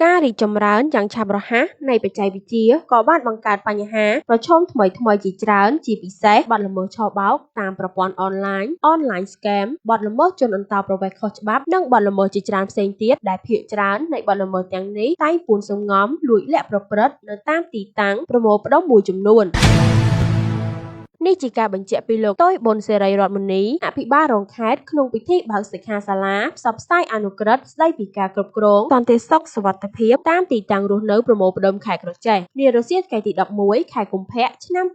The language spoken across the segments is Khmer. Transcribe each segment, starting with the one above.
ការរីកចម្រើនយ៉ាងឆាប់រហ័សនៃបច្ចេកវិទ្យាក៏បានបង្កើតបញ្ហាប្រឈមថ្មីៗជាច្រើនជាពិសេសបទល្មើសឆបោកតាមប្រព័ន្ធអនឡាញ online scam បទល្មើសជនអន្តោប្រវេសន៍ខុសច្បាប់និងបទល្មើសជាច្រើនផ្សេងទៀតដែលភាគច្រើននៃបទល្មើសទាំងនេះតែងពួនសម្ងំលួចលាក់ប្រព្រឹត្តនៅតាមទីតាំងប្រមូលផ្ដុំមួយចំនួននេះជាការបញ្ជាក់ពីលោកតុយប៊ុនសេរីរដ្ឋមុនីអភិបាលរងខេត្តក្នុងពិធីបើកសិក្ខាសាលាផ្សព្វផ្សាយអនុក្រឹត្យស្ដីពីការគ្រប់គ្រងសន្តិសុខសុវត្ថិភាពតាមទីតាំងរស់នៅប្រមូលផ្ដុំខេត្តក្រចេះនារសៀលថ្ងៃទី11ខែកុម្ភៈឆ្នាំ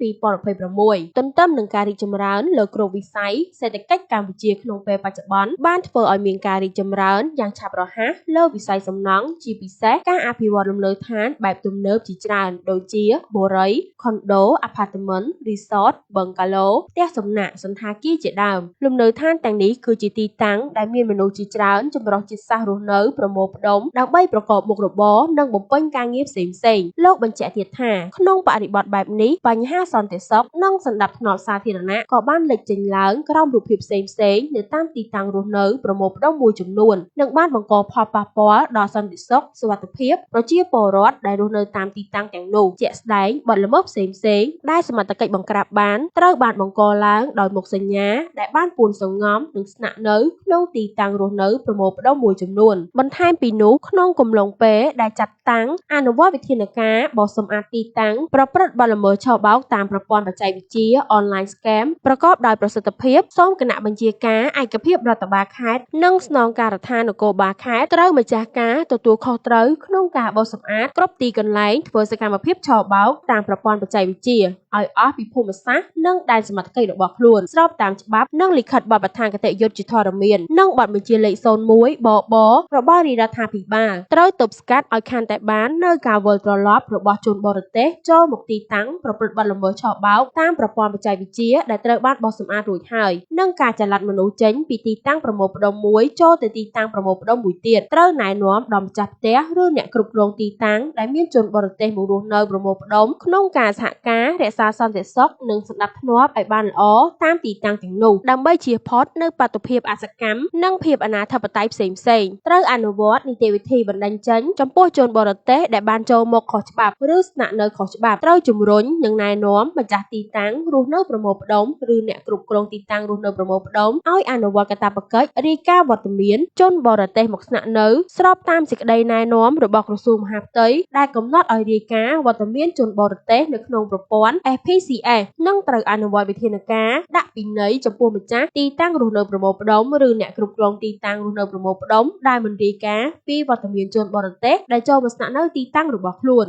2026ទន្ទឹមនឹងការរីកចម្រើនលើគ្រប់វិស័យសេដ្ឋកិច្ចកម្ពុជាក្នុងពេលបច្ចុប្បន្នបានធ្វើឲ្យមានការរីកចម្រើនយ៉ាងឆាប់រហ័សលើវិស័យសំណង់ជាពិសេសការអភិវឌ្ឍលំនៅឋានបែបទំនើបជាច្រើនដូចជាបុរីខុនដូអាផាតមិនរីសតបឹងកាឡូផ្ទះសំណាក់សន្តាគារជាដើមលំនៅឋានទាំងនេះគឺជាទីតាំងដែលមានមនុស្សជាច្រើនចម្រុះជាតិសាសន៍រស់នៅប្រមូលផ្ដុំដើម្បីប្រកបមុខរបរនិងបំពេញការងារផ្សេងៗលោកបញ្ជាក់ទៀតថាក្នុងបរិបទបែបនេះបញ្ហាសន្តិសុខនិងសណ្ដាប់ធ្នាប់សាធារណៈក៏បានលេចចេញឡើងក្រោមរូបភាពផ្សេងៗនៅតាមទីតាំងរស់នៅប្រមូលផ្ដុំមួយចំនួននិងបានបង្កផលប៉ះពាល់ដល់សន្តិសុខសុវត្ថិភាពប្រជាពលរដ្ឋដែលរស់នៅតាមទីតាំងទាំងនោះជាក់ស្ដែងបទល្មើសផ្សេងៗដែលសមត្ថកិច្ចបង្ក្រាបបានត្រូវបានបង្កឡើងដោយមុខសញ្ញាដែលបានពួនសង្ងំនិងស្នាក់នៅក្នុងទីតាំងរស់នៅប្រមូលផ្ដុំមួយចំនួនបន្ថែមពីនោះក្នុងកំឡុងពេលដែលចាត់តាំងអនុវត្តវិធានការបោសសម្អាតទីតាំងប្រព្រឹត្តបទល្មើសឆបោកតាមប្រព័ន្ធបច្ចេកវិទ្យា online scam ប្រកបដោយប្រសិទ្ធភាពសូមគណៈបញ្ជាការឯកភាពរដ្ឋបាលខេត្តនិងស្នងការដ្ឋាននគរបាលខេត្តត្រូវម្ចាស់ការទទួលខុសត្រូវក្នុងការបោសសម្អាតគ្រប់ទីកន្លែងធ្វើសកម្មភាពឆបោកតាមប្រព័ន្ធបច្ចេកវិទ្យាឲ្យអស់ពីភូមិសាស្ត្រនិងដែនសមត្ថកិច្ចរបស់ខ្លួនស្របតាមច្បាប់និងលិខិតបទបញ្ជាគតិយុត្តជាធរមាននិងបទបញ្ជាលេខ01បបរបស់រាជរដ្ឋាភិបាលត្រូវទប់ស្កាត់ឲ្យខានតែបាននៅការវិលត្រឡប់របស់ជនបរទេសចូលមកទីតាំងប្រព្រឹត្តបទល្មើសឆបោកតាមប្រព័ន្ធបច្ចេកវិទ្យាដែលត្រូវបានបោសសម្អាតរួចហើយនិងការចល័តមនុស្សចេញពីទីតាំងប្រមូលផ្ដុំមួយចូលទៅទីតាំងប្រមូលផ្ដុំមួយទៀតត្រូវណែនាំដល់ម្ចាស់ផ្ទះឬអ្នកគ្រប់គ្រងទីតាំងដែលមានជនបរទេសមករស់នៅប្រមូលផ្ដុំក្នុងការសហការរក្សាសន្តិសុខនិងសណ្ដាប់ធ្នាប់ឲ្យបានល្អតាមទីតាំងទាំងនោះដើម្បីជៀសផុតនៅបាតុភិបអសកម្មនិងភាពអនាធិបតេយ្យផ្សេងៗត្រូវអនុវត្តនីតិវិធីបណ្តេញចេញចំពោះជនបរទេសដែលបានចូលមកខុសច្បាប់ឬស្នាក់នៅខុសច្បាប់ត្រូវជំរុញនិងណែនាំម្ចាស់ទីតាំងរស់នៅប្រមូលផ្ដុំឬអ្នកគ្រប់គ្រងទីតាំងរស់នៅប្រមូលផ្ដុំឲ្យអនុវត្តកាតព្វកិច្ចរាយការណ៍វត្តមានជនបរទេសមកស្នាក់នៅស្របតាមសេចក្តីណែនាំរបស់ក្រសួងមហាផ្ទៃដែលកំណត់ឲ្យរាយការណ៍វត្តមានជនបរទេសនៅក្នុងប្រព័ន្ធ FPCS និងត្រូវអនុវត្តវិធានការដាក់ពិន័យចំពោះម្ចាស់ទីតាំងរស់នៅប្រមូលផ្ដុំឬអ្នកគ្រប់គ្រងទីតាំងរស់នៅប្រមូលផ្ដុំដែលមិនរាយការណ៍ពីវត្តមានជនបរទេសដែលចូលមកស្នាក់នៅទីតាំងរបស់ខ្លួន